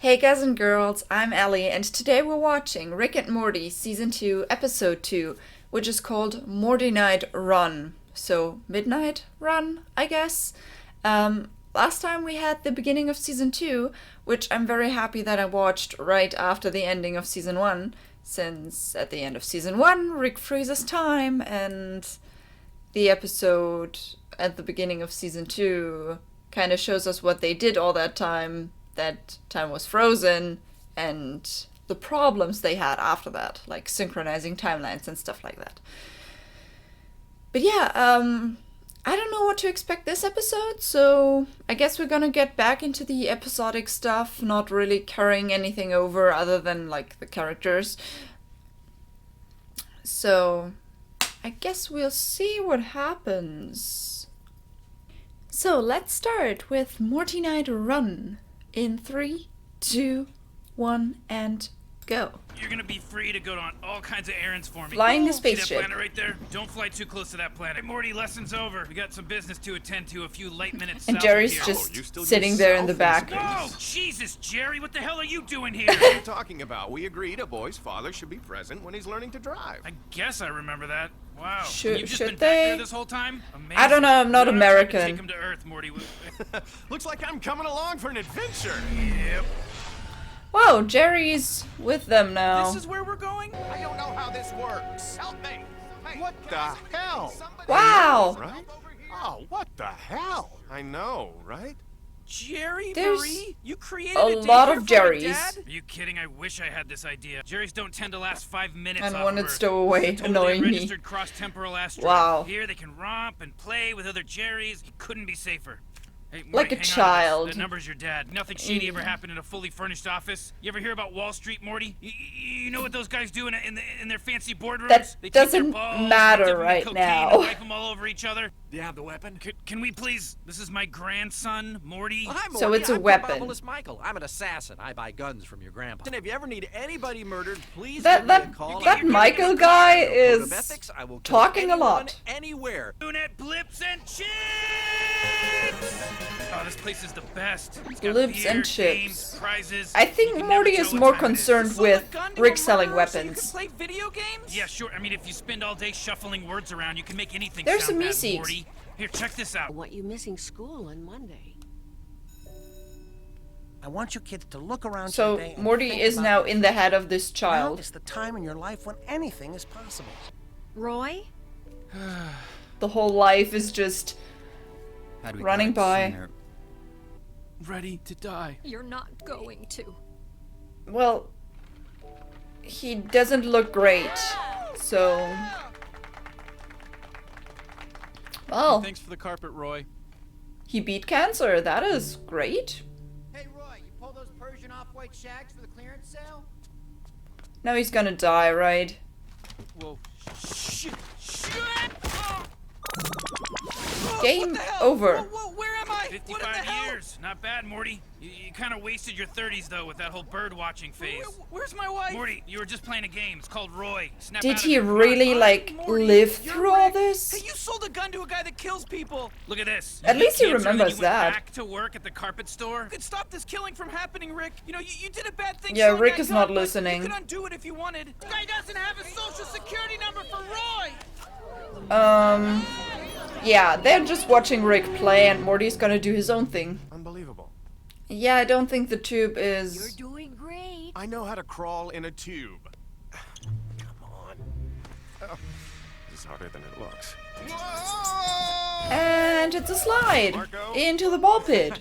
Hey guys and girls, I'm Allie, and today we're watching Rick and Morty Season 2, Episode 2, which is called Mortynight Run. So, Midnight Run, I guess. Last time we had the beginning of Season 2, which I'm very happy that I watched right after the ending of Season 1, since at the end of Season 1, Rick freezes time, and the episode at the beginning of Season 2 kind of shows us what they did all that time. That time was frozen, and the problems they had after that, like synchronizing timelines and stuff like that. But yeah, I don't know what to expect this episode, so I guess we're gonna get back into the episodic stuff, not really carrying anything over other than like the characters. So I guess we'll see what happens. So let's start with Mortynight Run. In 3, 2, 1, and go. You're gonna be free to go on all kinds of errands for me. Flying the See spaceship. that planet right there? Don't fly too close to that planet. Hey, Morty, lesson's over. We got some business to attend to. A few late minutes. And south Jerry's of here. just sitting there in the back. Whoa, Jesus, Jerry, what the hell are you doing here? What are you talking about? We agreed a boy's father should be present when he's learning to drive. I guess I remember that. Wow. Should You've just they? been back there this whole time? Amazing. I don't know, I'm not We're gonna American. Take him to Earth, Morty. Looks like I'm coming along for an adventure. Yep. Whoa, Jerry's with them now. This is where we're going? I don't know how this works. Help me. Hey, what the hell? Wow. Right? Oh, what the hell? I know, right? Jerry, There's Marie, you created a lot daycare of for our Jerrys. dad? Are you kidding? I wish I had this idea. Jerry's don't tend to last 5 minutes. And off one of is Earth. stowaway, It's a annoying me. registered cross-temporal asteroid. Wow. Here they can romp and play with other Jerrys. It couldn't be safer. Hey, Morty, Like a hang on to this. child. That number's your dad. Nothing shady ever happened in a fully furnished office. You ever hear about Wall Street, Morty? You know what those guys do in their fancy boardrooms? That They take their doesn't balls, matter they dip them in right cocaine now. And wipe them all over each other. Do you have the weapon? Can we please? This is my grandson, Morty. Well, hi, Morty. So it's a I'm weapon. Probabilist Michael. I'm an assassin. I buy guns from your grandpa. And if you ever need anybody murdered, please That give me a call. that Michael guy is Code of ethics, I will kill talking a anyone, lot. Anywhere. Unit blips and chips! Oh, this place is the best. It's got Blips beer, and chips. games, prizes. I think You can Morty never is tell more what time it is. concerned with Rick selling weapons. play video games? Yeah, sure. I mean, if you spend all day shuffling words around, you can make anything There's sound some bad, music. Morty. Here, check this out. I want you missing school on Monday. I want you kids to look around So today and Morty think is about now the in the head of this Now child. is the time in your life when anything is possible. Roy? The whole life is just running by. Ready to die. You're not going to. Well, he doesn't look great, so... Well, Thanks for the carpet, Roy. he beat cancer. That is great. Hey Roy, you pull those Persian off-white shags for the clearance sale? Now he's gonna die, right? Whoa. Shit. Game over. Whoa, where am I? 55 years. Not bad, Morty. You kind of wasted your 30s, though, with that whole bird-watching phase. Where's my wife? Morty, you were just playing a game. It's called Roy. Snap Did out of he it. really, like, Morty, live you're through all Rick. this? Hey, you sold a gun to a guy that kills people. Look at this. At You least he hit cancer, then remembers you went that. Back to work at the carpet store. You could stop this killing from happening, Rick. You know, you did a bad thing. Yeah, selling Rick that is not gun, but listening. You could undo it if you wanted. This guy doesn't have a social security number for Roy! Yeah, they're just watching Rick play and Morty's gonna do his own thing. Unbelievable. Yeah, I don't think the tube You're is... doing great. I know how to crawl in a tube. Come on. Oh, this is harder than it looks. And it's a slide Marco? into the ball pit.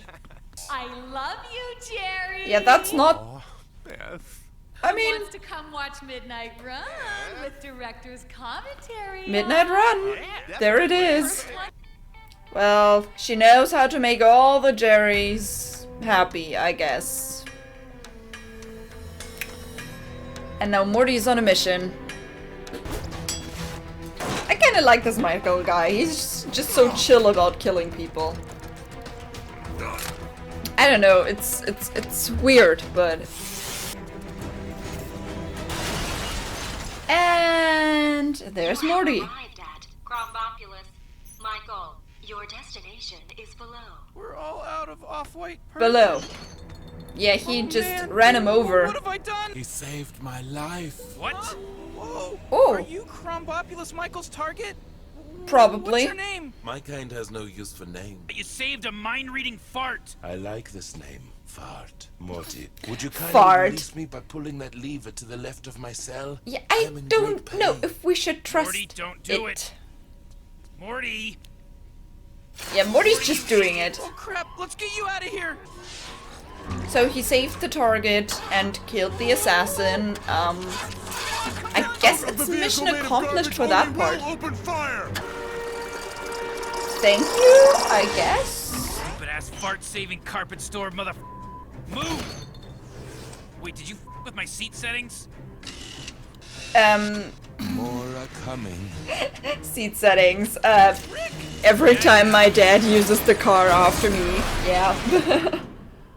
I love you, Jerry. Yeah, that's not... Oh, Beth. I mean, Wants to come watch Midnight Run with director's commentary. Midnight Run. There it is. Well, she knows how to make all the Jerrys happy, I guess. And now Morty's on a mission. I kinda like this Michael guy. He's just so chill about killing people. I don't know, it's weird, but... And there's Morty. Arrived at Grombopulus. Michael, your destination is below. We're all out of off-white. Below. Yeah, he just man. ran him over. What have I done? He saved my life. What? Whoa. Oh. Are you Crombopulous Michael's target? Probably. What's your name? My kind has no use for name. You saved a mind-reading fart. I like this name. Fart. Morty, would you kindly Fart. release me by pulling that lever to the left of my cell? Yeah, I am in don't great know pain. if we should trust Morty, don't do it. Morty. Yeah, Morty's just doing it. Oh crap, let's get you out of here. So he saved the target and killed the assassin. I guess it's mission accomplished for that part. Open fire. Thank you, I guess. Stupid ass fart saving carpet store mother. Move! Wait, did you with my seat settings? More are coming. Seat settings. Every time my dad uses the car after me. Yeah.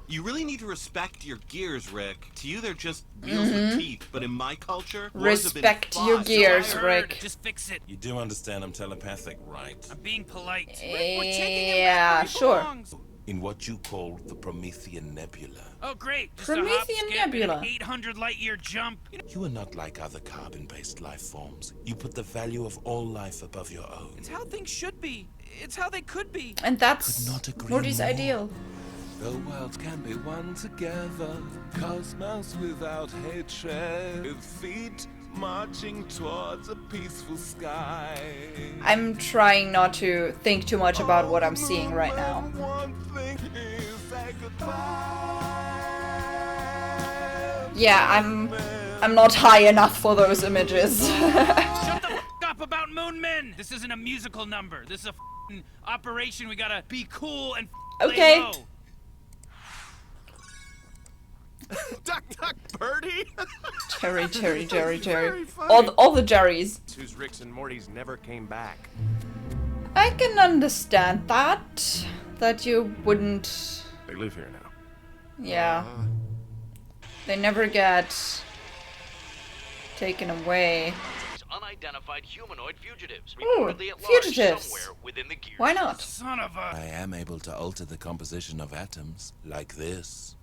You really need to respect your gears, Rick. To you, they're just wheels with teeth, but in my culture, wars have been Respect your fought. gears, I heard. Rick. Just fix it. You do understand I'm telepathic, right? I'm being polite. Rick, we're taking him Yeah, back where he sure. belongs. In what you call the Promethean Nebula. Oh great, just a hop, Promethean skip, and Nebula. an 800 light year jump. You are not like other carbon-based life forms. You put the value of all life above your own. It's how things should be. It's how they could be. And that's Could not agree Morty's more. ideal. The worlds can be one together, cosmos without hatred, with feet marching towards a peaceful sky. I'm trying not to think too much about what I'm seeing right now. One thing is say goodbye. Yeah, I'm not high enough for those images. Shut the up about Moon Men. This isn't a musical number. This is a operation. We gotta be cool and Okay. lay low. Duck, duck, birdie. Jerry. All the Jerrys. Whose Ricks and Mortys never came back. I can understand that. That you wouldn't. They live here now. Yeah. They never get taken away. Unidentified humanoid fugitives Ooh, reportedly at large fugitives. somewhere within the gear. Why not? Son of a. I am able to alter the composition of atoms, like this.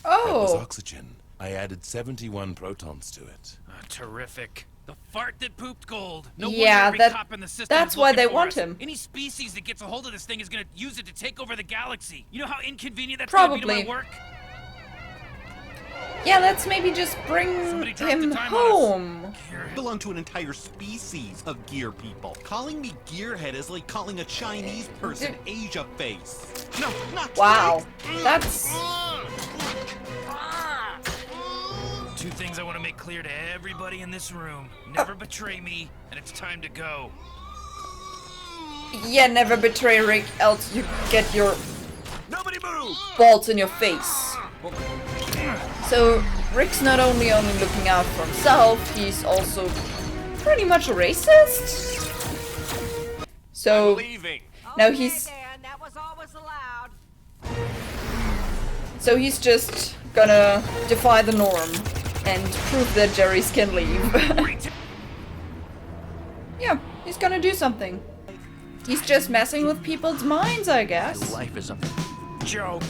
That was Oh, oxygen. I added 71 protons to it. Terrific. The fart that pooped gold. No Yeah, wonder every that- cop in the system that's is why looking they for want us. him. Any species that gets a hold of this thing is gonna use it to take over the galaxy. You know how inconvenient that's gonna be to Probably. my work? yeah. Let's maybe just bring Somebody dropped him the time on us. home. I belong to an entire species of gear people. Calling me gearhead is like calling a Chinese person Asia face. No, not Wow, twice. that's Two things I want to make clear to everybody in this room. Never betray me, and it's time to go. yeah. Never betray Rick, else you get your Nobody move! balls in your face. So Rick's not only looking out for himself, he's also pretty much a racist. So Leaving. now he's Dan, that was always allowed. so he's just gonna defy the norm and prove that Jerry's can leave. Yeah, he's gonna do something. He's just messing with people's minds, I guess. Life is a Joke.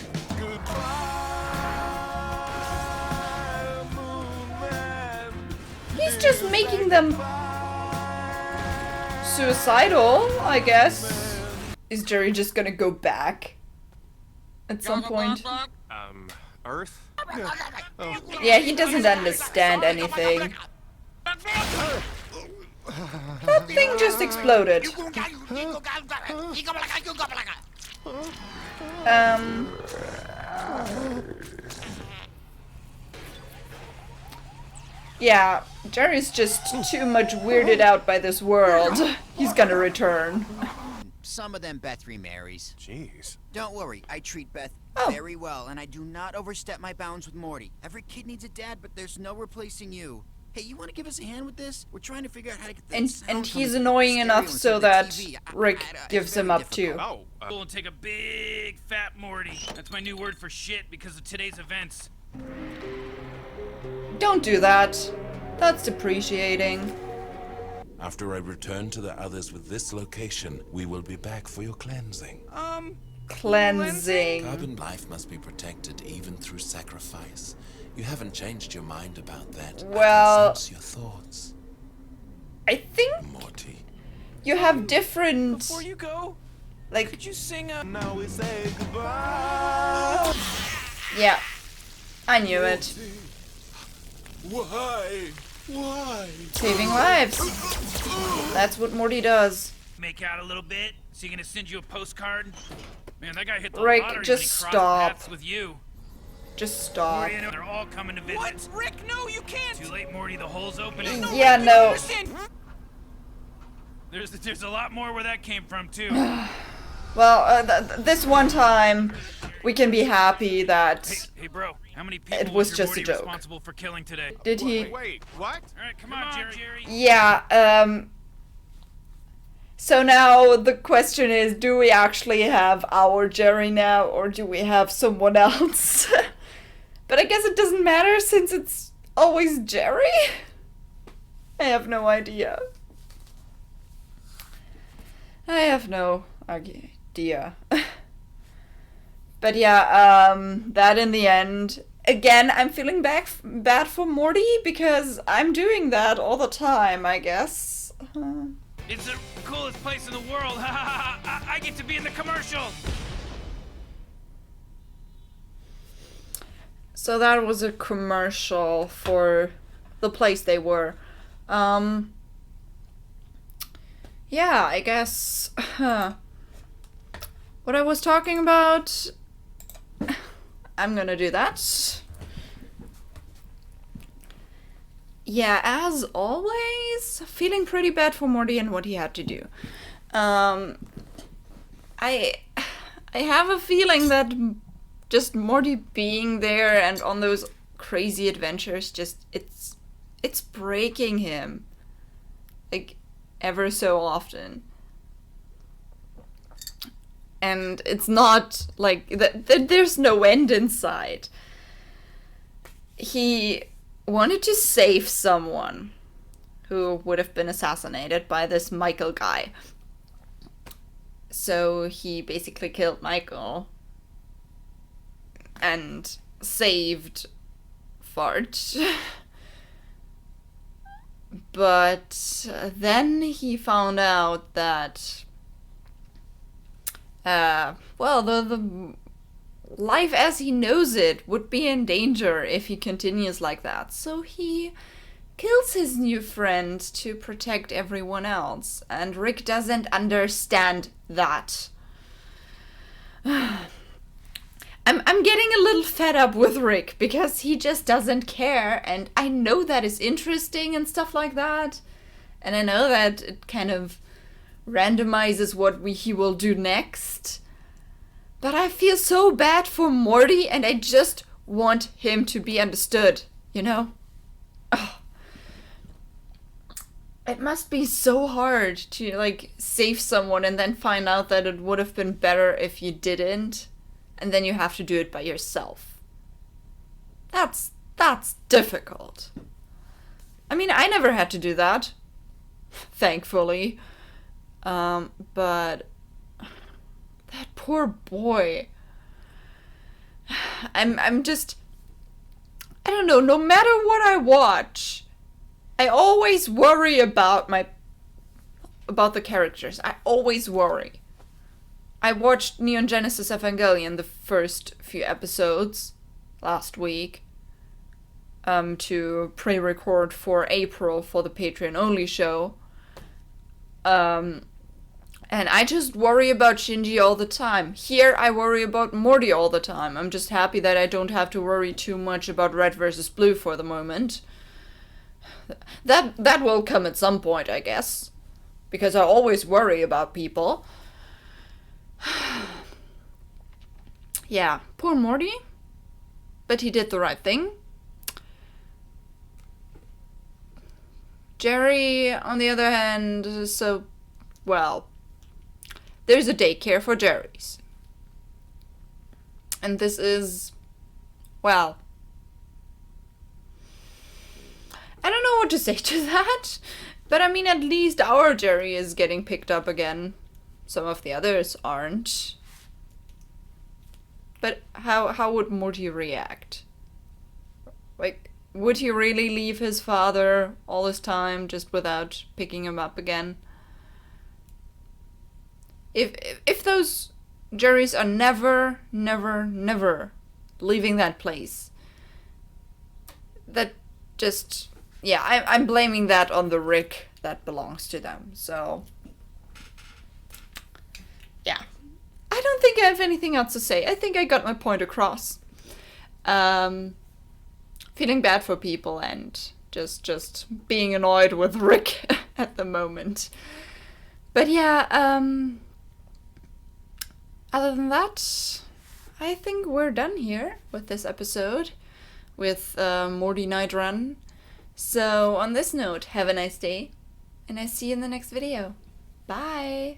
He's just making them suicidal, I guess. Is Jerry just gonna go back at some point? Earth? Yeah, he doesn't understand anything. That thing just exploded. Yeah, Jerry's just too much weirded out by this world. He's gonna return. Some of them Beth remarries. Jeez. Don't worry, I treat Beth Oh. very well, and I do not overstep my bounds with Morty. Every kid needs a dad, but there's no replacing you. Hey, you want to give us a hand with this? We're trying to figure out how to get the And sound from he's the annoying stereo enough instead so of the that TV. Rick It's gives him very up too. difficult. We'll take a big fat Morty. That's my new word for shit because of today's events. Don't do that. That's depreciating. After I return to the others with this location, we will be back for your cleansing. cleansing. Carbon life must be protected even through sacrifice. You haven't changed your mind about that. Well, I can sense your thoughts. I think Morty. you have different. Before you go, like, could you sing a... Now we say goodbye. Yeah, I knew it. Why? Why? Saving lives. That's what Morty does. Make out a little bit. Is he gonna send you a postcard? Man, that guy hit the Rick, lottery just when he crossed stop. paths with you. Just stop. Morty, they're all coming to visit. What? Rick, no, you can't! Too late, Morty. The hole's opening. Yeah, no. There's a lot more where that came from too. Well, this one time, we can be happy that Hey, bro. How many people it was your just Morty a joke. responsible for killing today? Did he? Wait, what? All right, come on, Jerry. Yeah, so now the question is, do we actually have our Jerry now, or do we have someone else? But I guess it doesn't matter since it's always Jerry? I have no idea. I have no idea. But yeah, that in the end, again, I'm feeling bad for Morty because I'm doing that all the time, I guess. It's the coolest place in the world. I get to be in the commercial. So that was a commercial for the place they were. Yeah, I guess. What I was talking about, I'm gonna do that. Yeah, as always, feeling pretty bad for Morty and what he had to do. I have a feeling that just Morty being there and on those crazy adventures, just it's breaking him, like, ever so often. And it's not like there's no end in sight. He wanted to save someone who would have been assassinated by this Michael guy. So he basically killed Michael and saved Fart. But then he found out that well, the life as he knows it would be in danger if he continues like that. So he kills his new friend to protect everyone else. And Rick doesn't understand that. I'm getting a little fed up with Rick because he just doesn't care. And I know that is interesting and stuff like that. And I know that it kind of randomizes what he will do next. But I feel so bad for Morty and I just want him to be understood, you know? Oh. It must be so hard to, like, save someone and then find out that it would have been better if you didn't, and then you have to do it by yourself. That's difficult. I mean, I never had to do that, thankfully. But that poor boy. I'm just, I don't know, no matter what I watch, I always worry about the characters. I always worry. I watched Neon Genesis Evangelion, the first few episodes last week, to pre-record for April for the Patreon only show. And I just worry about Shinji all the time. Here, I worry about Morty all the time. I'm just happy that I don't have to worry too much about Red versus Blue for the moment. That will come at some point, I guess. Because I always worry about people. Yeah, poor Morty. But he did the right thing. Jerry, on the other hand, so, well, there's a daycare for Jerrys. And this is, well, I don't know what to say to that. But I mean, at least our Jerry is getting picked up again. Some of the others aren't. But how would Morty react? Like, would he really leave his father all this time just without picking him up again? If those Jerrys are never leaving that place, that just, yeah, I'm blaming that on the Rick that belongs to them. So, yeah. I don't think I have anything else to say. I think I got my point across. Feeling bad for people and just being annoyed with Rick at the moment. But yeah, other than that, I think we're done here with this episode with Mortynight Run. So on this note, have a nice day, and I see you in the next video. Bye!